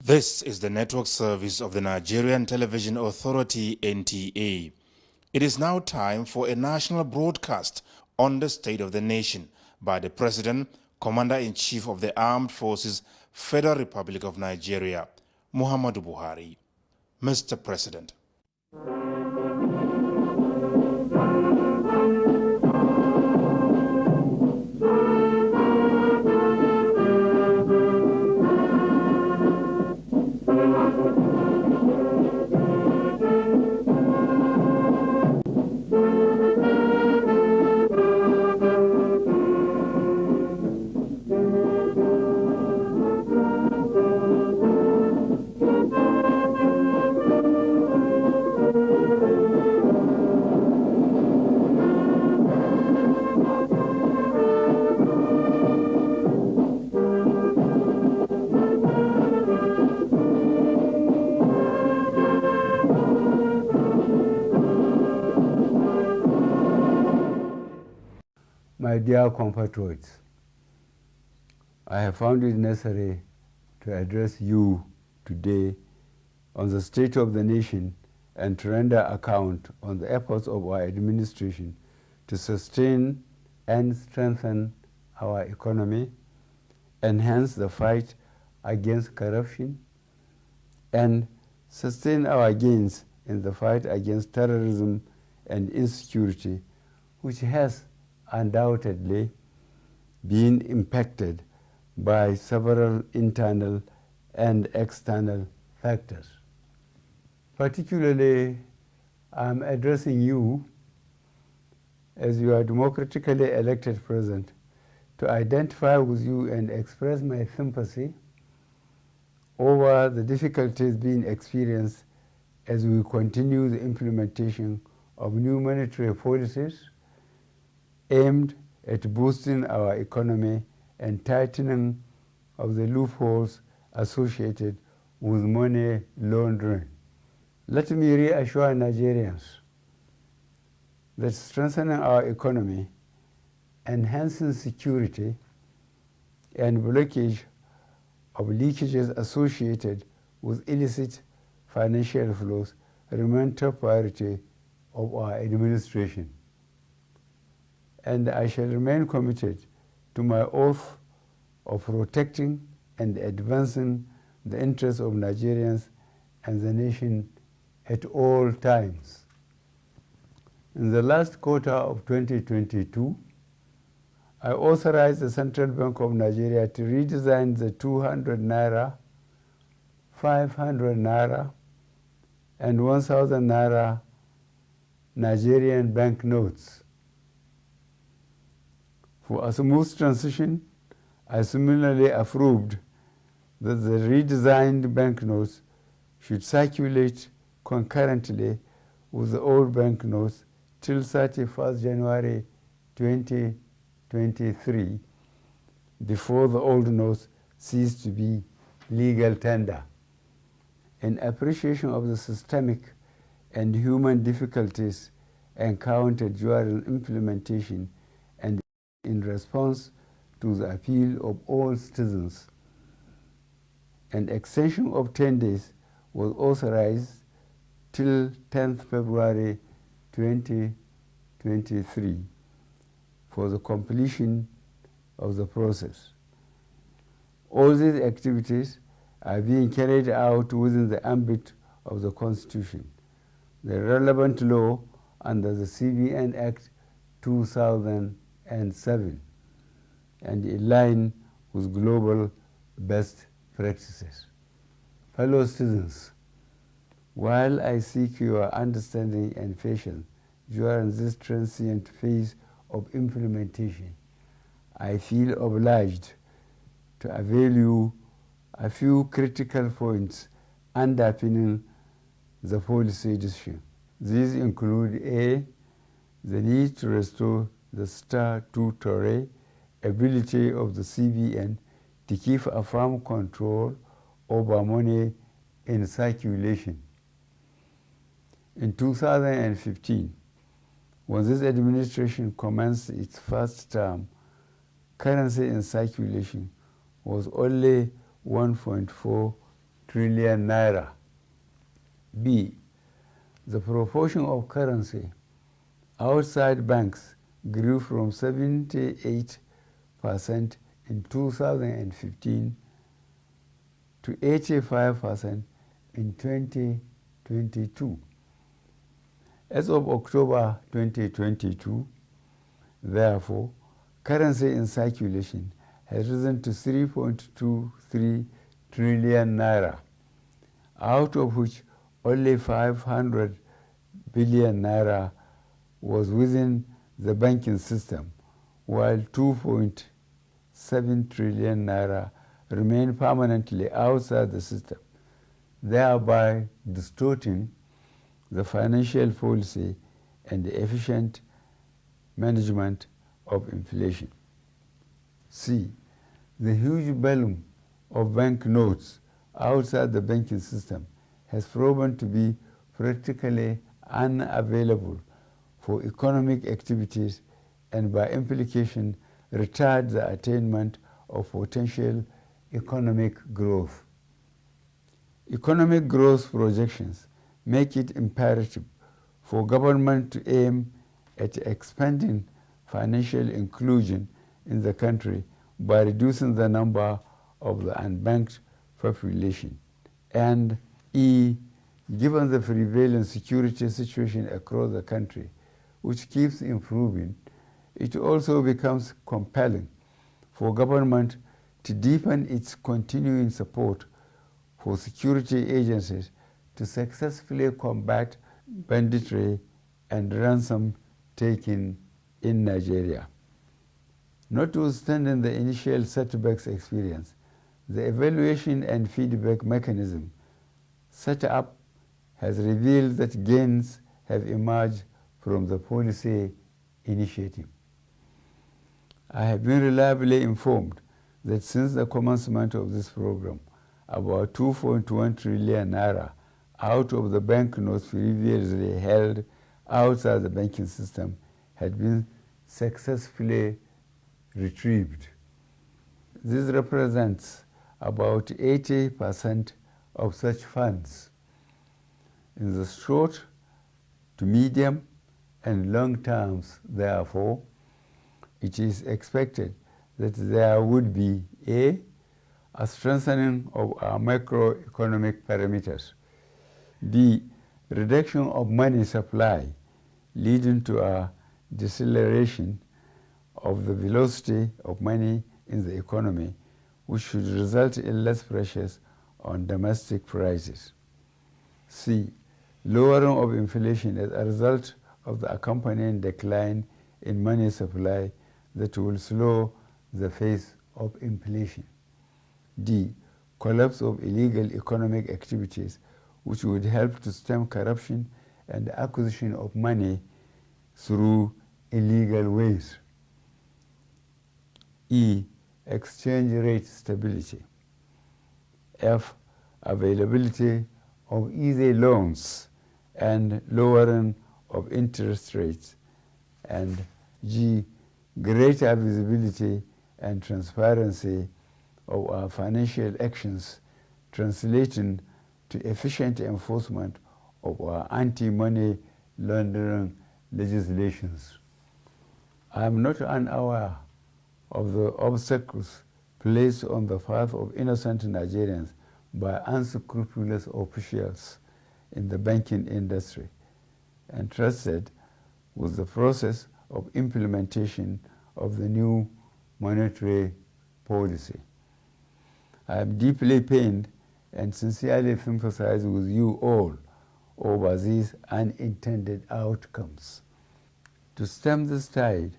This is the network service of the Nigerian Television Authority, NTA. It is now time for a national broadcast on the state of the nation by the President, Commander-in-Chief of the Armed Forces, Federal Republic of Nigeria, Muhammadu Buhari. Mr. President. My dear compatriots, I have found it necessary to address you today on the state of the nation and to render account on the efforts of our administration to sustain and strengthen our economy, enhance the fight against corruption, and sustain our gains in the fight against terrorism and insecurity, which has undoubtedly been impacted by several internal and external factors. Particularly, I'm addressing you as your democratically elected president to identify with you and express my sympathy over the difficulties being experienced as we continue the implementation of new monetary policies aimed at boosting our economy and tightening of the loopholes associated with money laundering. Let me reassure Nigerians that strengthening our economy, enhancing security, and blockage of leakages associated with illicit financial flows remain top priority of our administration. And I shall remain committed to my oath of protecting and advancing the interests of Nigerians and the nation at all times. In the last quarter of 2022, I authorized the Central Bank of Nigeria to redesign the 200 naira, 500 naira, and 1000 naira Nigerian banknotes. For a smooth transition, I similarly approved that the redesigned banknotes should circulate concurrently with the old banknotes till 31st January 2023, before the old notes cease to be legal tender. In appreciation of the systemic and human difficulties encountered during implementation and in response to the appeal of all citizens, an extension of 10 days was authorized till 10th February 2023 for the completion of the process. All these activities are being carried out within the ambit of the Constitution, the relevant law under the CBN Act 2007, and in line with global best practices. Fellow citizens, while I seek your understanding and patience during this transient phase of implementation, I feel obliged to avail you a few critical points underpinning the policy decision. These include A, the need to restore the statutory ability of the CBN to keep a firm control over money in circulation. In 2015, when this administration commenced its first term, currency in circulation was only 1.4 trillion naira. B. The proportion of currency outside banks grew from 78% in 2015 to 85% in 2022. As of October 2022, therefore, currency in circulation has risen to 3.23 trillion naira, out of which only 500 billion naira was within the banking system, while 2.7 trillion naira remained permanently outside the system, thereby distorting the financial policy and the efficient management of inflation. C. The huge volume of bank notes outside the banking system has proven to be practically unavailable for economic activities and by implication retard the attainment of potential economic growth. Economic growth projections make it imperative for government to aim at expanding financial inclusion in the country by reducing the number of the unbanked population. And E. Given the prevailing security situation across the country, which keeps improving, it also becomes compelling for government to deepen its continuing support for security agencies to successfully combat banditry and ransom taking in Nigeria. Notwithstanding the initial setbacks experience, the evaluation and feedback mechanism set up has revealed that gains have emerged from the policy initiative. I have been reliably informed that since the commencement of this program, about 2.1 trillion naira out of the banknotes previously held outside the banking system had been successfully retrieved. This represents about 80% of such funds. In the short to medium and long terms, therefore, it is expected that there would be a strengthening of our macroeconomic parameters, B. Reduction of money supply, leading to a deceleration of the velocity of money in the economy, which should result in less pressures on domestic prices. C. Lowering of inflation as a result of the accompanying decline in money supply that will slow the pace of inflation. D. Collapse of illegal economic activities, which would help to stem corruption and the acquisition of money through illegal ways. E. Exchange rate stability. F. Availability of easy loans and lowering of interest rates. And G. Greater visibility and transparency of our financial actions, translating to efficient enforcement of our anti-money laundering legislations. I am not unaware of the obstacles placed on the path of innocent Nigerians by unscrupulous officials in the banking industry, entrusted with the process of implementation of the new monetary policy. I am deeply pained and sincerely sympathize with you all over these unintended outcomes. To stem this tide,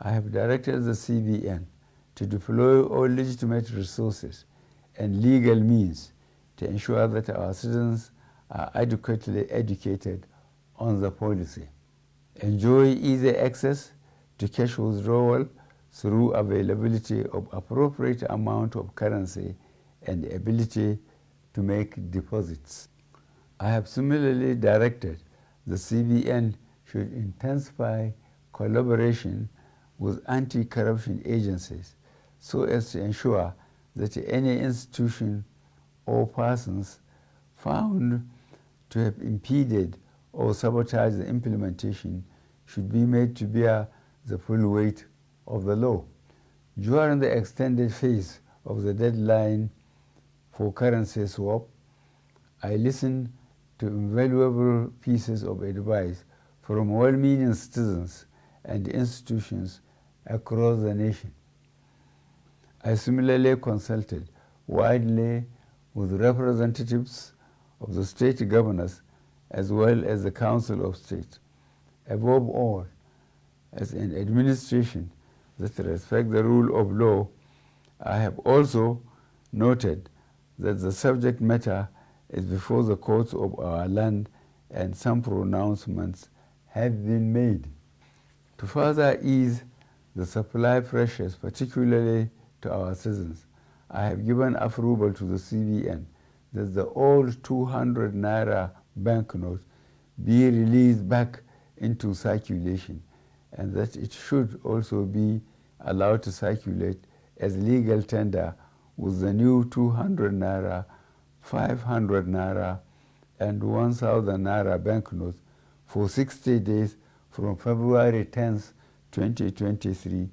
I have directed the CBN to deploy all legitimate resources and legal means to ensure that our citizens are adequately educated on the policy. Enjoy easy access to cash withdrawal through availability of appropriate amount of currency and the ability to make deposits. I have similarly directed the CBN should intensify collaboration with anti-corruption agencies so as to ensure that any institution or persons found to have impeded or sabotaged the implementation should be made to bear the full weight of the law. During the extended phase of the deadline for currency swap, I listened to invaluable pieces of advice from well-meaning citizens and institutions across the nation. I similarly consulted widely with representatives of the state governors as well as the Council of State. Above all, as an administration that respects the rule of law, I have also noted that the subject matter is before the courts of our land and some pronouncements have been made. To further ease the supply pressures, particularly to our citizens, I have given approval to the CBN that the old 200 naira banknote be released back into circulation, and that it should also be allowed to circulate as legal tender with the new 200 naira, 500 naira, and 1000 naira banknotes for 60 days from February 10th, 2023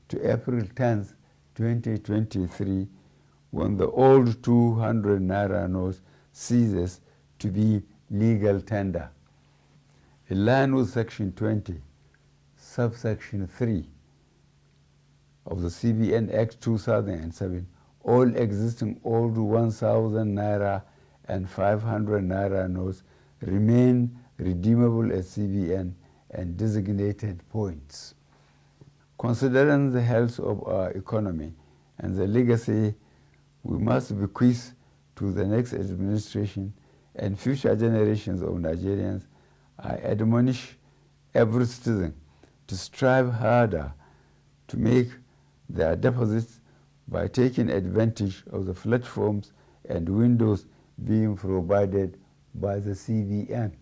to April 10th, 2023, when the old 200 naira note ceases to be legal tender. In line with Section 20, subsection 3 of the CBN Act 2007, all existing old 1000 naira and 500 naira notes remain redeemable at CBN and designated points. Considering the health of our economy and the legacy we must bequeath to the next administration and future generations of Nigerians, I admonish every citizen to strive harder to make their deposits by taking advantage of the platforms and windows being provided by the CBN.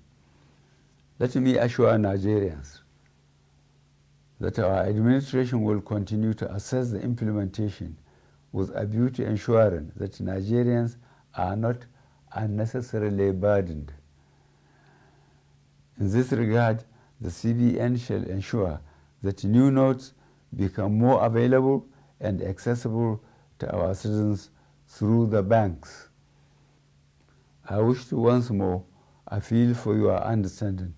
Let me assure Nigerians that our administration will continue to assess the implementation with a view to ensuring that Nigerians are not unnecessarily burdened. In this regard, the CBN shall ensure that new notes become more available and accessible to our citizens through the banks. I wish to once more appeal for your understanding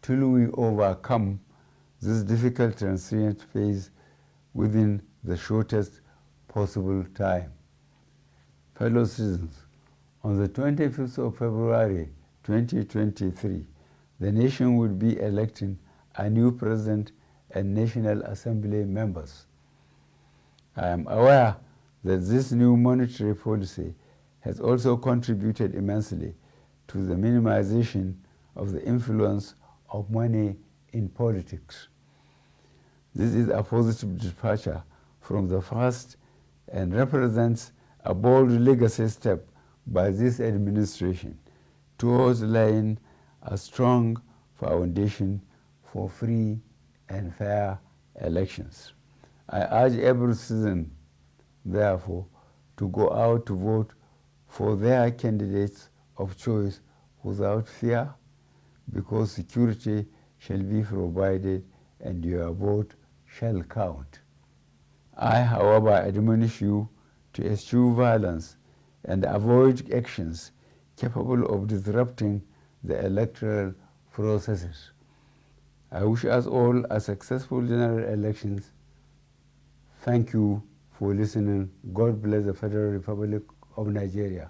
till we overcome this difficult transient phase within the shortest possible time. Fellow citizens, on the 25th of February 2023, the nation will be electing a new president and National Assembly members. I am aware that this new monetary policy has also contributed immensely to the minimization of the influence of money in politics. This is a positive departure from the past and represents a bold legacy step by this administration towards laying a strong foundation for free and fair elections. I urge every citizen, therefore, to go out to vote for their candidates of choice without fear, because security shall be provided and your vote shall count. I, however, admonish you to eschew violence and avoid actions capable of disrupting the electoral processes. I wish us all a successful general elections. Thank you for listening. God bless the Federal Republic of Nigeria.